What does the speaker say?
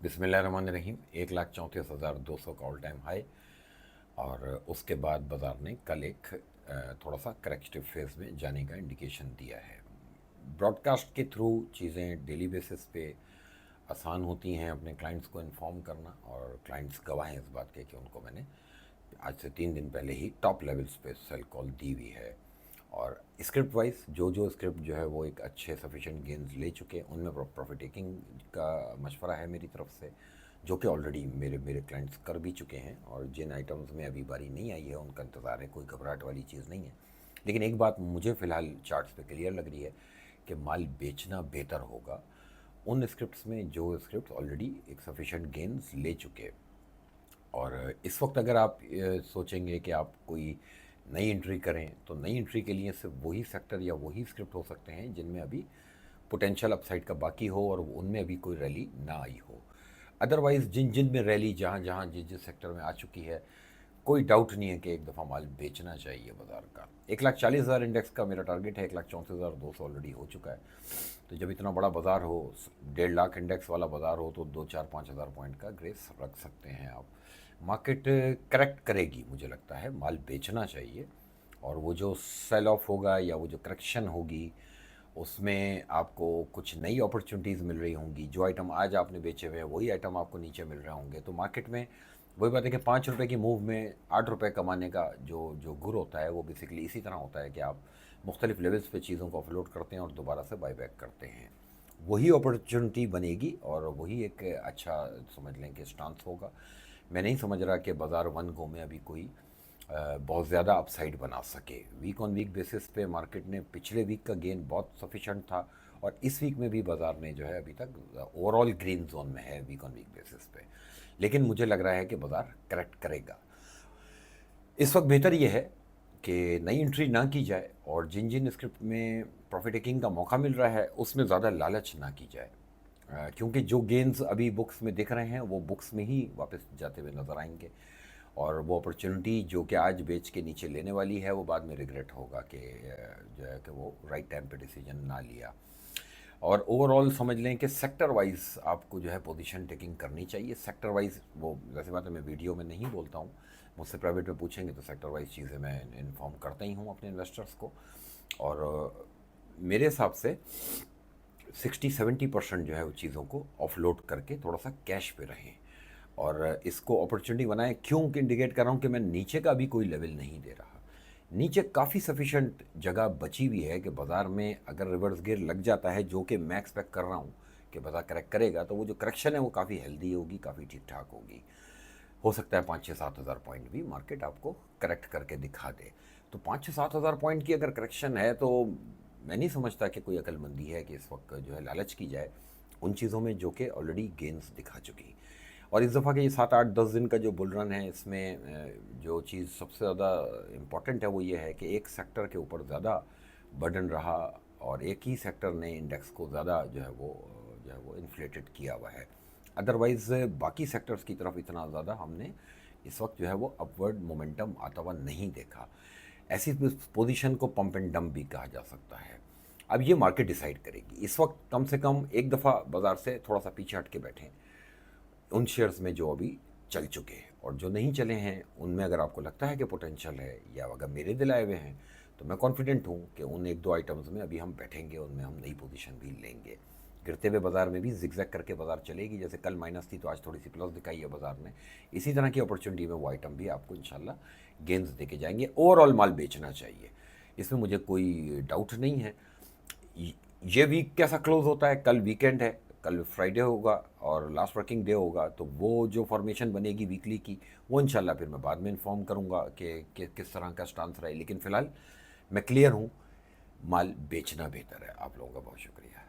बिस्मिल्लाहिर्रहमानिर्रहीम। 1,34,200 का all time high और उसके बाद बाज़ार ने कल एक थोड़ा सा करेक्टिव फेज़ में जाने का इंडिकेशन दिया है। ब्रॉडकास्ट के थ्रू चीज़ें डेली बेसिस पे आसान होती हैं अपने क्लाइंट्स को इन्फॉर्म करना, और क्लाइंट्स गवाह हैं इस बात के कि उनको मैंने आज से 3 दिन पहले ही टॉप लेवल्स पे सेल कॉल दी हुई है। और स्क्रिप्ट वाइज जो स्क्रिप्ट जो है वो एक अच्छे सफिशेंट गेंस ले चुके हैं, उनमें प्रॉफिट टेकिंग का मशवरा है मेरी तरफ से, जो कि ऑलरेडी मेरे मेरे क्लाइंट्स कर भी चुके हैं। और जिन आइटम्स में अभी बारी नहीं आई है उनका इंतज़ार है, कोई घबराहट वाली चीज़ नहीं है। लेकिन एक बात मुझे फ़िलहाल चार्ट्स पे क्लियर लग रही है कि माल बेचना बेहतर होगा उन स्क्रिप्ट्स में जो स्क्रिप्ट ऑलरेडी एक सफिशेंट गेंस ले चुके हैं। और इस वक्त अगर आप सोचेंगे कि आप कोई नई एंट्री करें, तो नई एंट्री के लिए सिर्फ वही सेक्टर या वही स्क्रिप्ट हो सकते हैं जिनमें अभी पोटेंशियल अपसाइड का बाकी हो और उनमें अभी कोई रैली ना आई हो। अदरवाइज़ जिन जिन में रैली जहाँ जहाँ जिस जिस सेक्टर में आ चुकी है, कोई डाउट नहीं है कि एक दफ़ा माल बेचना चाहिए बाज़ार का। 1,40,000 इंडेक्स का मेरा टारगेट है, 1,34,200 ऑलरेडी हो चुका है। तो जब इतना बड़ा बाज़ार हो, 1.5 लाख इंडेक्स वाला बाज़ार हो, तो 2, 4, 5 हज़ार पॉइंट का ग्रेस रख सकते हैं आप। मार्केट करेक्ट करेगी, मुझे लगता है माल बेचना चाहिए। और वो जो सेल ऑफ होगा या वो जो करेक्शन होगी, उसमें आपको कुछ नई अपॉर्चुनिटीज़ मिल रही होंगी। जो आइटम आज आपने बेचे हुए हैं वही आइटम आपको नीचे मिल रहे होंगे। तो मार्केट में वही बात है कि 5 रुपये की मूव में 8 रुपये कमाने का जो जो गुर होता है, वो बेसिकली इसी तरह होता है कि आप मुख्तलिफ लेवल्स पे चीज़ों को ऑफलोड करते हैं और दोबारा से बाई बैक करते हैं। वही अपॉर्चुनिटी बनेगी और वही एक अच्छा समझ लें कि स्टांस होगा। मैं नहीं समझ रहा कि बाज़ार वन गो में अभी कोई बहुत ज़्यादा अपसाइड बना सके। वीक ऑन वीक बेसिस पे मार्केट ने पिछले वीक का गेन बहुत सफिशेंट था, और इस वीक में भी बाज़ार ने जो है अभी तक ओवरऑल ग्रीन जोन में है वीक ऑन वीक बेसिस पे। लेकिन मुझे लग रहा है कि बाज़ार करेक्ट करेगा। इस वक्त बेहतर ये है कि नई एंट्री ना की जाए, और जिन जिन स्क्रिप्ट में प्रॉफिट टेकिंग का मौका मिल रहा है उसमें ज़्यादा लालच ना की जाए। क्योंकि जो गेंस अभी बुक्स में दिख रहे हैं वो बुक्स में ही वापस जाते हुए नज़र आएंगे, और वो अपॉर्चुनिटी जो कि आज बेच के नीचे लेने वाली है वो बाद में रिग्रेट होगा कि जो है कि वो राइट टाइम पे डिसीजन ना लिया। और ओवरऑल समझ लें कि सेक्टर वाइज आपको जो है पोजीशन टेकिंग करनी चाहिए। सेक्टर वाइज वो वैसे बात है, मैं वीडियो में नहीं बोलता हूँ, मुझसे प्राइवेट में पूछेंगे तो सेक्टर वाइज चीज़ें मैं इन्फॉर्म करता ही हूँ अपने इन्वेस्टर्स को। और मेरे हिसाब से 60-70% जो है वो चीज़ों को ऑफलोड करके थोड़ा सा कैश पे रहें, और इसको अपॉर्चुनिटी बनाएं। क्यों इंडिकेट कर रहा हूँ कि मैं नीचे का भी कोई लेवल नहीं दे रहा। नीचे काफ़ी सफिशेंट जगह बची हुई है कि बाज़ार में अगर रिवर्स गियर लग जाता है, जो कि मैं एक्सपेक्ट कर रहा हूँ कि बाज़ार करेक्ट करेगा, तो वो जो करेक्शन है वो काफ़ी हेल्दी होगी, काफ़ी ठीक ठाक होगी। हो सकता है 5-6-7 हज़ार पॉइंट भी मार्केट आपको करेक्ट करके दिखा दे। तो 5-6-7 हज़ार पॉइंट की अगर करेक्शन है तो मैं नहीं समझता कि कोई अक्लमंदी है कि इस वक्त जो है लालच की जाए उन चीज़ों में जो कि ऑलरेडी गेंस दिखा चुकी। और इस दफ़ा के ये 7-8-10 दिन का जो बुल रन है, इसमें जो चीज़ सबसे ज़्यादा इम्पॉर्टेंट है वो ये है कि एक सेक्टर के ऊपर ज़्यादा बर्डन रहा, और एक ही सेक्टर ने इंडेक्स को ज़्यादा जो है वो इन्फ्लेटेड किया हुआ है। अदरवाइज़ बाकी सेक्टर्स की तरफ इतना ज़्यादा हमने इस वक्त जो है वो अपवर्ड मोमेंटम आता हुआ नहीं देखा। ऐसी पोजीशन को पंप एंड डंप भी कहा जा सकता है। अब ये मार्केट डिसाइड करेगी। इस वक्त कम से कम एक दफ़ा बाज़ार से थोड़ा सा पीछे हट के बैठें उन शेयर्स में जो अभी चल चुके हैं, और जो नहीं चले हैं उनमें अगर आपको लगता है कि पोटेंशियल है, या अगर मेरे दिलाए हुए हैं, तो मैं कॉन्फिडेंट हूँ कि उन 1-2 आइटम्स में अभी हम बैठेंगे, उनमें हम नई पोजीशन भी लेंगे। गिरते हुए बाजार में भी जिगजैग करके बाजार चलेगी, जैसे कल माइनस थी तो आज थोड़ी सी प्लस दिखाई है बाजार ने। इसी तरह की अपॉर्चुनिटी में वो आइटम भी आपको इंशाल्लाह गेंस देके जाएंगे। ओवरऑल माल बेचना चाहिए, इसमें मुझे कोई डाउट नहीं है। ये वीक कैसा क्लोज होता है, कल वीकेंड है, कल फ्राइडे होगा और लास्ट वर्किंग डे होगा, तो वो जो फॉर्मेशन बनेगी वीकली की, वो इंशाल्लाह फिर मैं बाद में इन्फॉर्म करूँगा कि किस तरह का स्टांस रहा है। लेकिन फ़िलहाल मैं क्लियर हूँ, माल बेचना बेहतर है। आप लोगों का बहुत शुक्रिया।